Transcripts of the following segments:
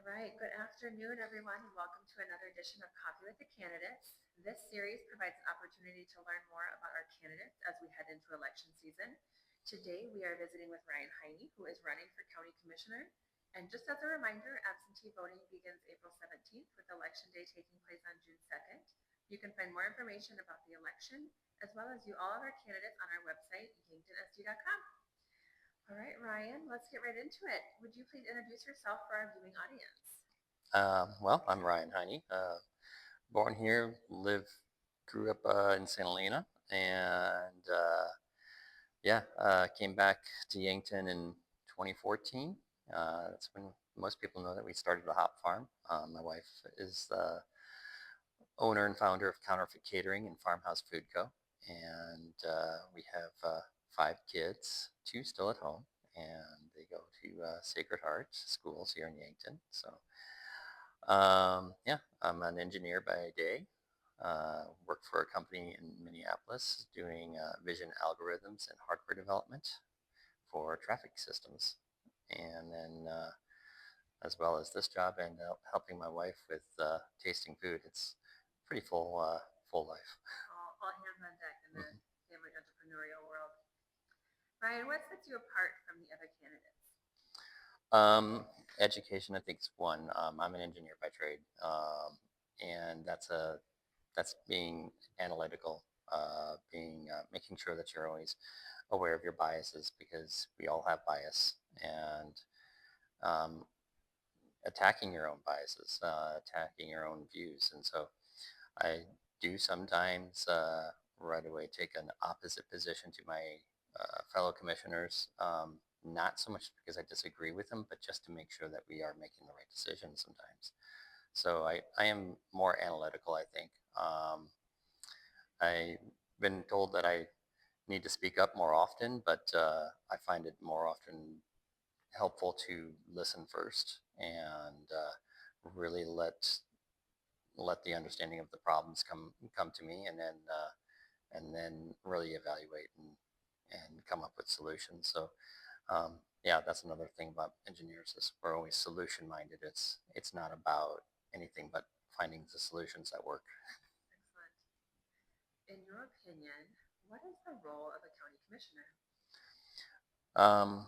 All right, good afternoon, everyone, and welcome to another edition of Coffee with the Candidates. This series provides an opportunity to learn more about our candidates as we head into election season. Today, we are visiting with Ryan Heine, who is running for County Commissioner. And just as a reminder, absentee voting begins April 17th, with Election Day taking place on June 2nd. You can find more information about the election, as well as view all of our candidates on our website, yanktonsd.com. All right, Ryan, let's get right into it. Would you please introduce yourself for our viewing audience? Well, I'm Ryan Heine. Born here, grew up in St. Helena, and came back to Yankton in 2014. That's when most people know that we started a hop farm. My wife is the owner and founder of Counterfeit Catering and Farmhouse Food Co. And we have 5 kids, 2 still at home, and they go to Sacred Heart schools here in Yankton. I'm an engineer by day. Work for a company in Minneapolis doing vision algorithms and hardware development for traffic systems. And then, as well as this job, and helping my wife with tasting food. It's pretty full life. All hands on deck in the family entrepreneurial world. Ryan, what sets you apart from the other candidates? Education, I think, is one. I'm an engineer by trade, and that's being analytical, being making sure that you're always aware of your biases, because we all have bias, and um, attacking your own biases, attacking your own views. And so I do sometimes right away take an opposite position to my fellow commissioners, not so much because I disagree with them, but just to make sure that we are making the right decisions sometimes. So I am more analytical, I think. I've been told that I need to speak up more often, but I find it more often helpful to listen first and really let the understanding of the problems come to me, and then really evaluate and come up with solutions. So yeah, that's another thing about engineers, is we're always solution minded. It's not about anything but finding the solutions that work. Excellent. In your opinion, what is the role of a county commissioner? Um,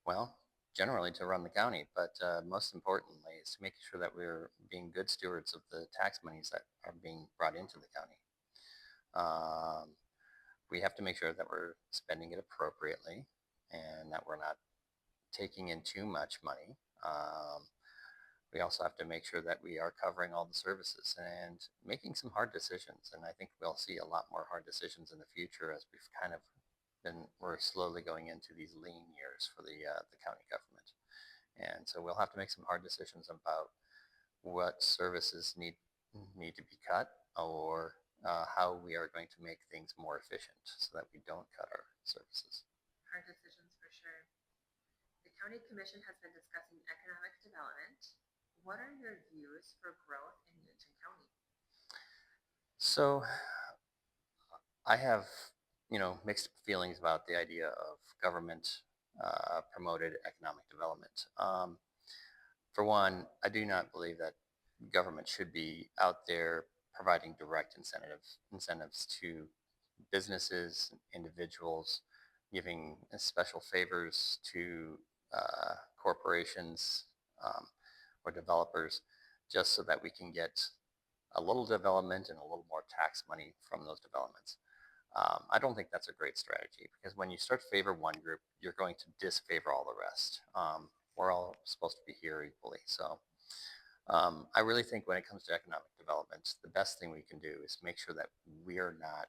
well, generally to run the county, but most importantly is to make sure that we're being good stewards of the tax monies that are being brought into the county. Um, we have to make sure that we're spending it appropriately, and that we're not taking in too much money. We also have to make sure that we are covering all the services and making some hard decisions. And I think we'll see a lot more hard decisions in the future, as we're slowly going into these lean years for the county government. And so we'll have to make some hard decisions about what services need to be cut, or how we are going to make things more efficient so that we don't cut our services. Hard decisions for sure. The county commission has been discussing economic development. What are your views for growth in Newton County? So I have, mixed feelings about the idea of government promoted economic development. For one, I do not believe that government should be out there providing direct incentives to businesses, individuals, giving special favors to corporations, um, or developers, just so that we can get a little development and a little more tax money from those developments. I don't think that's a great strategy, because when you start to favor one group, you're going to disfavor all the rest. We're all supposed to be here equally. So I really think when it comes to economic development, the best thing we can do is make sure that we're not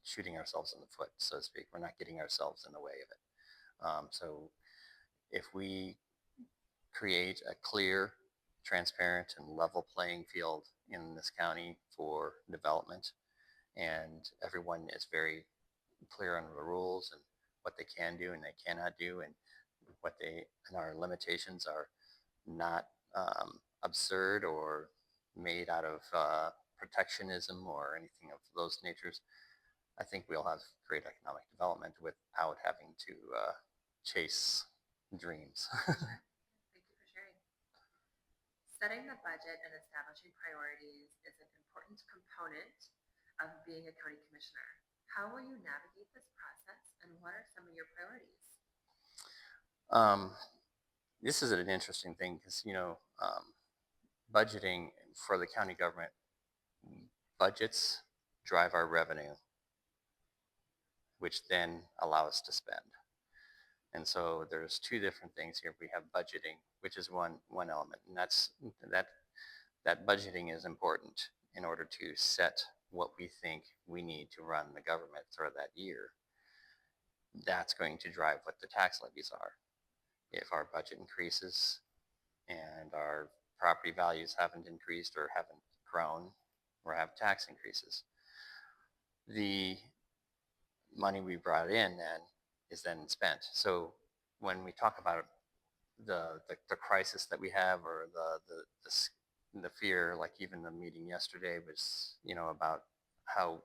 shooting ourselves in the foot, so to speak. We're not getting ourselves in the way of it. So if we create a clear, transparent, and level playing field in this county for development, and everyone is very clear on the rules and what they can do and they cannot do, and our limitations are not absurd or made out of protectionism or anything of those natures, I think we'll have great economic development without having to chase dreams. Thank you for sharing. Setting the budget and establishing priorities is an important component of being a county commissioner. How will you navigate this process and what are some of your priorities? Um, this is an interesting thing because, budgeting for the county government, budgets drive our revenue, which then allow us to spend. And so there's two different things here. We have budgeting, which is one element, and that that budgeting is important in order to set what we think we need to run the government for that year. That's going to drive what the tax levies are. If our budget increases and our property values haven't increased or haven't grown or have tax increases, the money we brought in then is then spent. So when we talk about the crisis that we have, or the fear, like even the meeting yesterday was, about how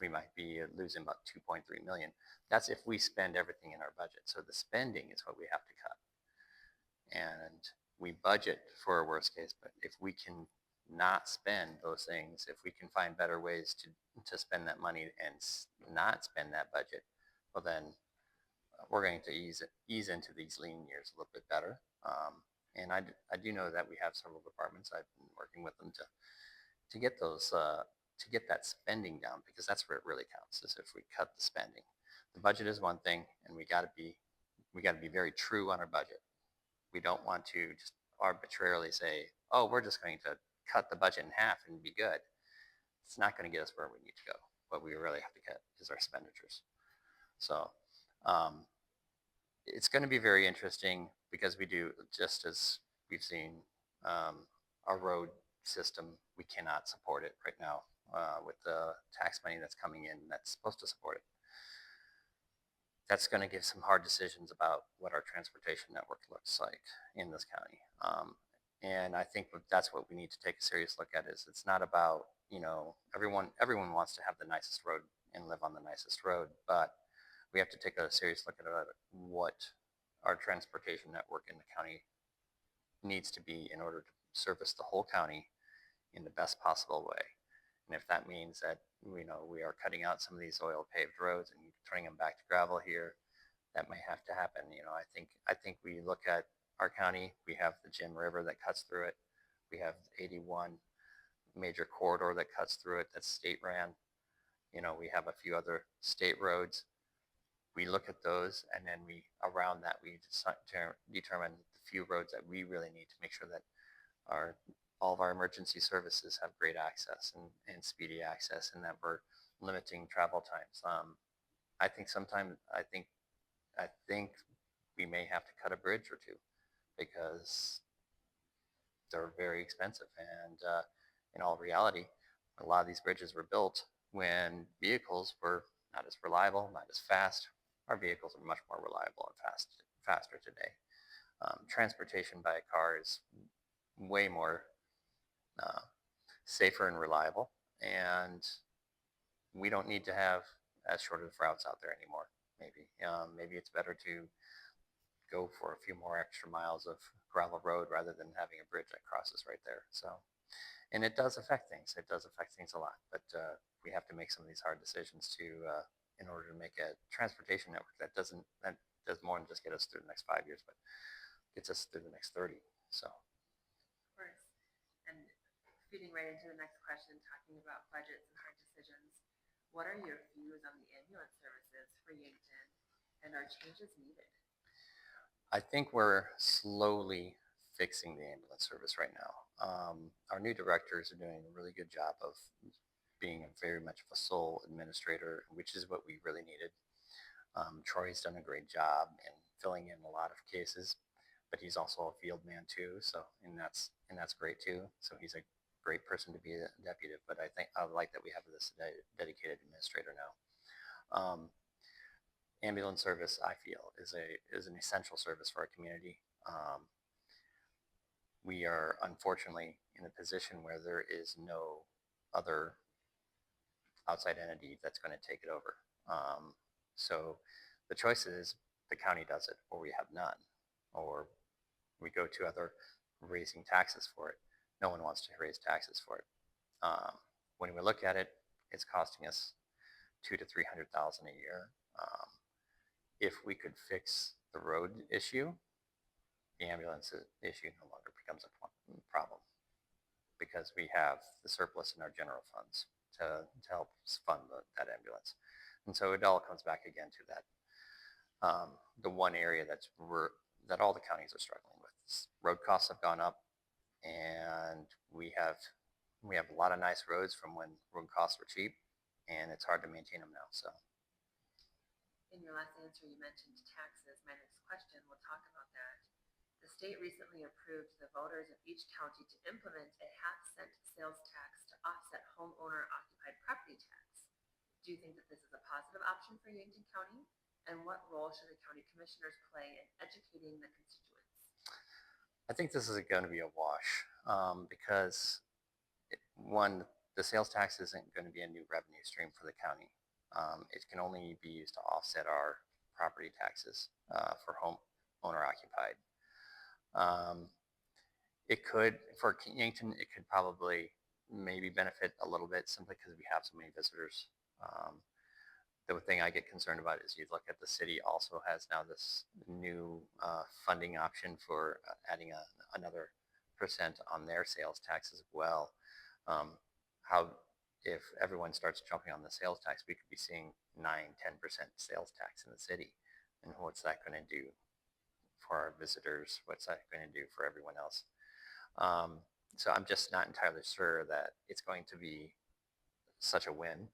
we might be losing about 2.3 million. That's if we spend everything in our budget. So the spending is what we have to cut, and we budget for a worst case. But if we can not spend those things, if we can find better ways to spend that money and not spend that budget, well then we're going to ease into these lean years a little bit better. And I do know that we have several departments. I've been working with them to get those to get that spending down, because that's where it really counts, is if we cut the spending. The budget is one thing, and we got to be very true on our budget. We don't want to just arbitrarily say, oh, we're just going to cut the budget in half and be good. It's not going to get us where we need to go. What we really have to cut is our expenditures. So um, it's going to be very interesting, because we do, just as we've seen, our road system, we cannot support it right now with the tax money that's coming in that's supposed to support it. That's going to give some hard decisions about what our transportation network looks like in this county. And I think that's what we need to take a serious look at. Is it's not about, everyone wants to have the nicest road and live on the nicest road, but we have to take a serious look at what our transportation network in the county needs to be in order to service the whole county in the best possible way. And if that means that we are cutting out some of these oil paved roads and turning them back to gravel here, that may have to happen. I think we look at our county. We have the Jim River that cuts through it. We have 81 major corridor that cuts through it. That's state ran. We have a few other state roads. We look at those, and then around that, we determine the few roads that we really need to make sure that all of our emergency services have great access and speedy access, and that we're limiting travel times. I think we may have to cut a bridge or two, because they're very expensive. And in all reality, a lot of these bridges were built when vehicles were not as reliable, not as fast. Our vehicles are much more reliable and faster today. Transportation by a car is way more uh, safer and reliable, and we don't need to have as short of routes out there anymore. Maybe it's better to go for a few more extra miles of gravel road rather than having a bridge that crosses right there. So, and it does affect things. It does affect things a lot, but we have to make some of these hard decisions in order to make a transportation network that does more than just get us through the next 5 years, but gets us through the next 30. So, Of course. And feeding right into the next question, talking about budgets and hard decisions, what are your views on the ambulance services for Yankton, and are changes needed? I think we're slowly fixing the ambulance service right now. Our new directors are doing a really good job of being very much of a sole administrator, which is what we really needed. Troy's done a great job in filling in a lot of cases, but he's also a field man too. So, and that's great too. So he's a great person to be a deputy. But I think I like that we have this dedicated administrator now. Ambulance service, I feel, is an essential service for our community. We are unfortunately in a position where there is no other outside entity that's going to take it over. So the choice is the county does it, or we have none, or we go to other raising taxes for it. No one wants to raise taxes for it. When we look at it, it's costing us 200,000 to 300,000 a year. If we could fix the road issue, the ambulance issue no longer becomes a problem because we have the surplus in our general funds to help fund that ambulance. And so it all comes back again to that the one area that all the counties are struggling with. Road costs have gone up, and we have a lot of nice roads from when road costs were cheap, and it's hard to maintain them now. So In your last answer, you mentioned taxes. My next question, we'll talk about that. The state recently approved the voters of each county to implement a half-cent sales tax to offset homeowner-occupied property tax. Do you think that this is a positive option for Yankton County? And what role should the county commissioners play in educating the constituents? I think this is going to be a wash because one, the sales tax isn't going to be a new revenue stream for the county. It can only be used to offset our property taxes for home owner occupied. It could, for Yankton, it could probably maybe benefit a little bit simply because we have so many visitors. The thing I get concerned about is you look at the city also has now this new funding option for adding another percent on their sales tax as well. How if everyone starts jumping on the sales tax, we could be seeing 9-10% sales tax in the city. And what's that going to do for our visitors? What's that going to do for everyone else? So I'm just not entirely sure that it's going to be such a win.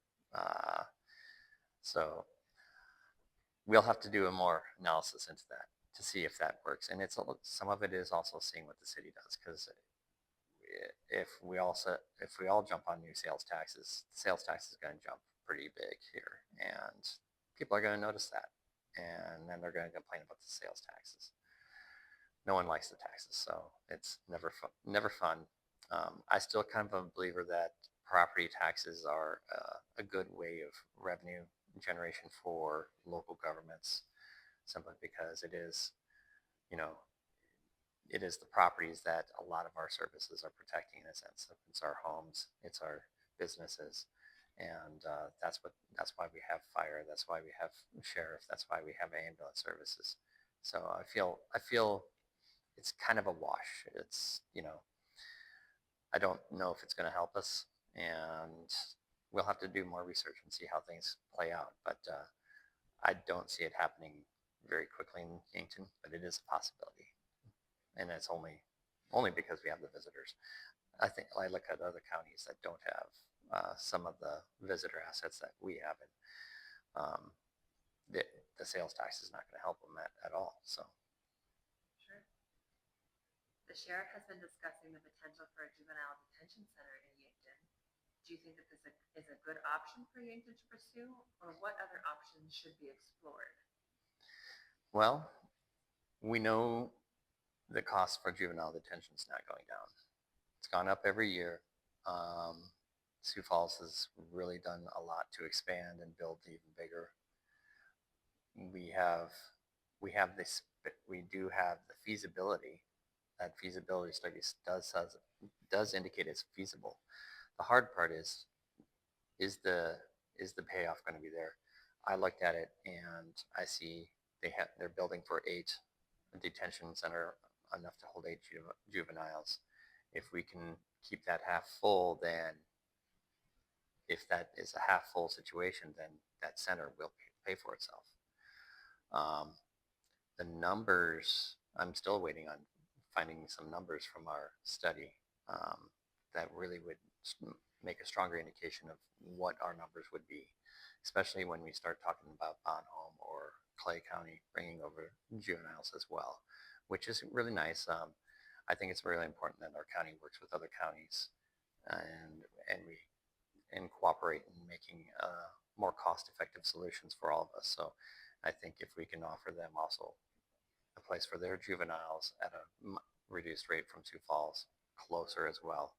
So we'll have to do a more analysis into that to see if that works. And some of it is also seeing what the city does, because if we all jump on new sales taxes, the sales tax is going to jump pretty big here, and people are going to notice that, and then they're going to complain about the sales taxes. No one likes the taxes, so it's never fun. Never fun. I still kind of a believer that property taxes are a good way of revenue generation for local governments, simply because it is, it is the properties that a lot of our services are protecting in a sense. It's our homes, it's our businesses, and that's why we have fire. That's why we have sheriff. That's why we have ambulance services. So I feel it's kind of a wash. It's I don't know if it's going to help us, and we'll have to do more research and see how things play out. But I don't see it happening very quickly in Yankton, but it is a possibility, and it's only because we have the visitors. I think I look at other counties that don't have some of the visitor assets that we have, and the sales tax is not going to help them at all. So. Sure. The sheriff has been discussing the potential for a juvenile detention center in Yankton. Do you think that this is a good option for Yankton to pursue, or what other options should be explored? Well, we know the cost for juvenile detention is not going down. It's gone up every year. Sioux Falls has really done a lot to expand and build even bigger. We do have the feasibility. That feasibility study does indicate it's feasible. The hard part is the payoff going to be there? I looked at it and I see they're building for 8 detention center, enough to hold 8 juveniles. If we can keep that half full, then if that is a half full situation, then that center will pay for itself. The numbers, I'm still waiting on finding some numbers from our study that really would make a stronger indication of what our numbers would be, especially when we start talking about Bonhomme or Clay County bringing over juveniles as well, which is really nice. I think it's really important that our county works with other counties and we cooperate in making more cost-effective solutions for all of us. So I think if we can offer them also a place for their juveniles at a reduced rate from Sioux Falls, closer as well,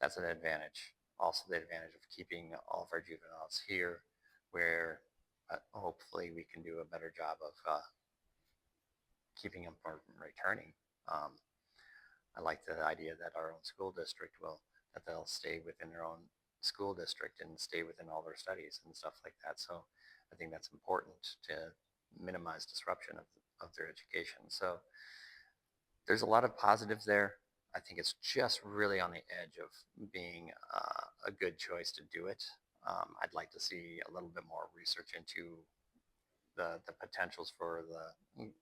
that's an advantage. Also the advantage of keeping all of our juveniles here, where hopefully we can do a better job of keeping them from returning. I like the idea that our own school district that they'll stay within their own school district and stay within all their studies and stuff like that. So I think that's important to minimize disruption of their education. So there's a lot of positives there. I think it's just really on the edge of being a good choice to do it. I'd like to see a little bit more research into the potentials for the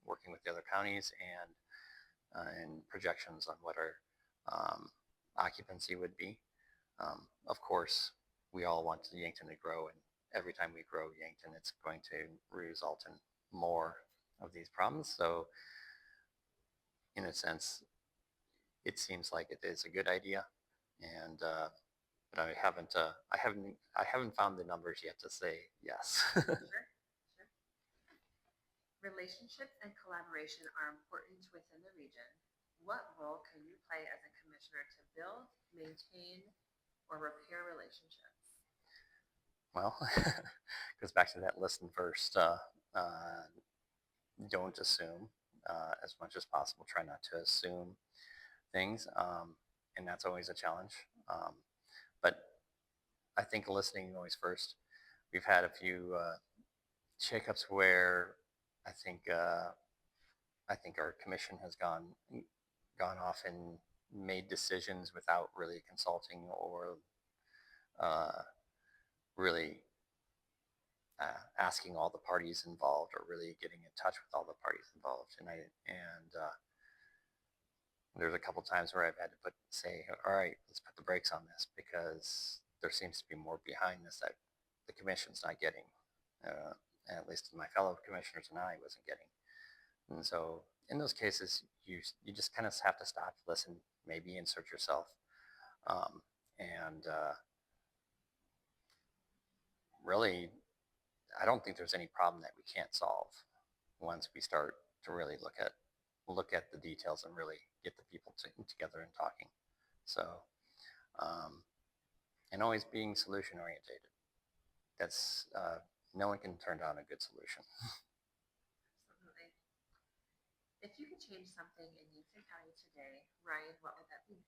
working with the other counties and projections on what our um, occupancy would be. Of course, we all want Yankton to grow, and every time we grow Yankton, it's going to result in more of these problems. So, in a sense, it seems like it is a good idea, and but I haven't found the numbers yet to say yes. Sure, sure. Relationships and collaboration are important within the region. What role can you play as a commissioner to build, maintain, or repair relationships? Well, goes back to that listen first. Uh, don't assume as much as possible. Try not to assume things, and that's always a challenge. But I think listening always first. We've had a few shakeups where I think uh, I think our commission has gone off and made decisions without really consulting or uh, really asking all the parties involved or really getting in touch with all the parties involved. And there's a couple times where I've had to say, all right, let's put the brakes on this because there seems to be more behind this that the commission's not getting, uh, at least my fellow commissioners and I wasn't getting. And so in those cases, you just kind of have to stop, listen, maybe insert yourself, um, and really, I don't think there's any problem that we can't solve once we start to really look at the details and really get the people together and talking. So, um, and always being solution oriented. That's no one can turn down a good solution. Absolutely. If you could change something in Yankton County today, Ryan, what would that be?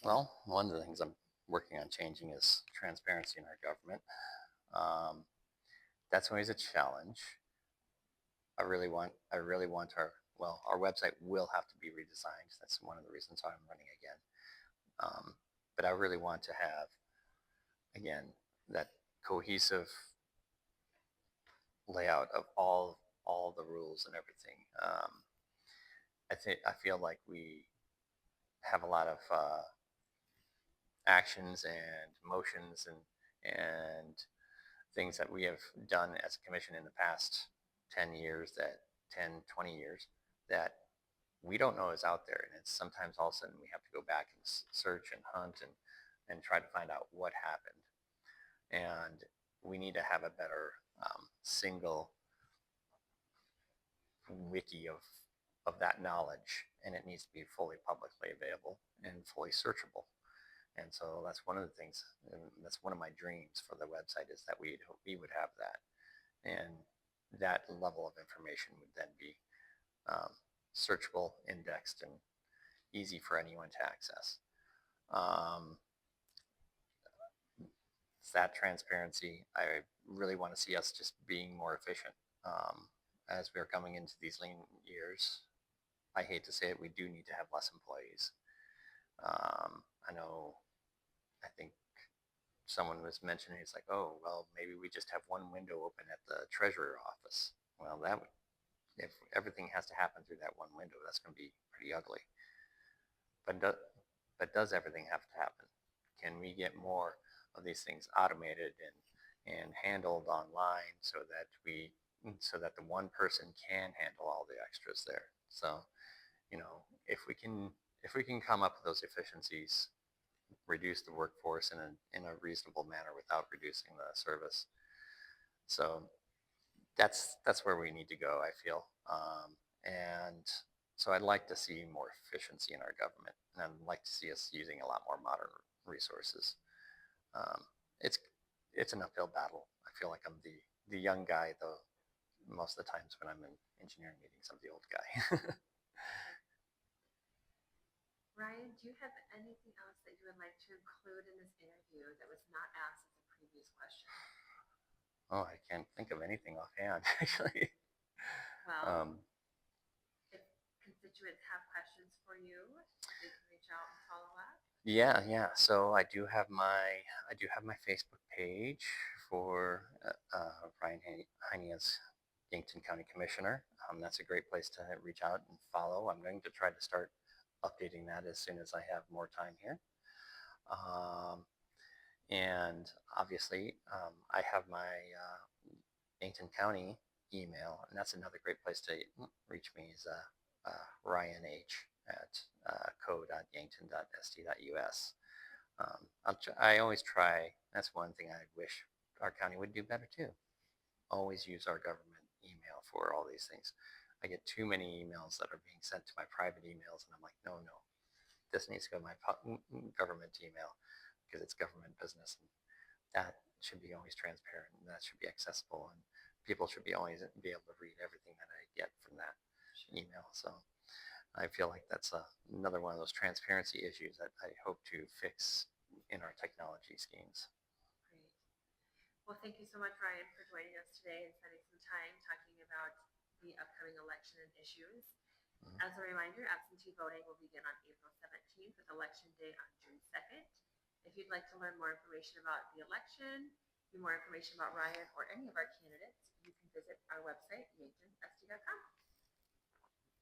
Well, one of the things I'm working on changing is transparency in our government. Um, that's always a challenge. I really want our website will have to be redesigned. That's one of the reasons why I'm running again. But I really want to have, again, that cohesive layout of all the rules and everything. I feel like we have a lot of actions and motions and things that we have done as a commission in the past 10 years, that 10-20 years, that we don't know is out there. And it's sometimes all of a sudden we have to go back and search and hunt and try to find out what happened. And we need to have a better single wiki of that knowledge, and it needs to be fully publicly available and fully searchable. And so that's one of the things, and that's one of my dreams for the website, is that we would have that, and that level of information would then be searchable, indexed, and easy for anyone to access. Um, that transparency, I really want to see us just being more efficient. As we're coming into these lean years, I hate to say it, we do need to have less employees. I know, I think someone was mentioning, it's like, oh, well, maybe we just have one window open at the treasurer office. Well, if everything has to happen through that one window, that's going to be pretty ugly. But, does everything have to happen? Can we get more of these things automated and handled online so that the one person can handle all the extras there? So, if we can come up with those efficiencies, reduce the workforce in a reasonable manner without reducing the service. So that's where we need to go, I feel. And so I'd like to see more efficiency in our government, and I'd like to see us using a lot more modern resources. Um, it's it's an uphill battle. I feel like I'm the young guy, most of the times when I'm in engineering meetings, I'm the old guy. Ryan, do you have anything else that you would like to include in this interview that was not asked as a previous question? Oh, I can't think of anything offhand, actually. Well, Um, if constituents have questions for you, they can reach out and follow up. yeah. So I do have my Facebook page for Ryan Heine as Yankton County Commissioner. That's a great place to reach out and follow. I'm going to try to start updating that as soon as I have more time here. Um, and obviously, I have my Yankton County email, and that's another great place to reach me is Ryan H at co.yankton.st.us. I always try. That's one thing I wish our county would do better too. Always use our government email for all these things. I get too many emails that are being sent to my private emails, and I'm like, no, this needs to go to my government email because it's government business, and that should be always transparent, and that should be accessible, and people should be always be able to read everything that I get from that email. So I feel like that's another one of those transparency issues that I hope to fix in our technology schemes. Great. Well, thank you so much, Ryan, for joining us today and spending some time talking about the upcoming election and issues. Mm-hmm. As a reminder, absentee voting will begin on April 17th with Election Day on June 2nd. If you'd like to learn more information about the election, more information about Ryan or any of our candidates, you can visit our website, yanktonst.com.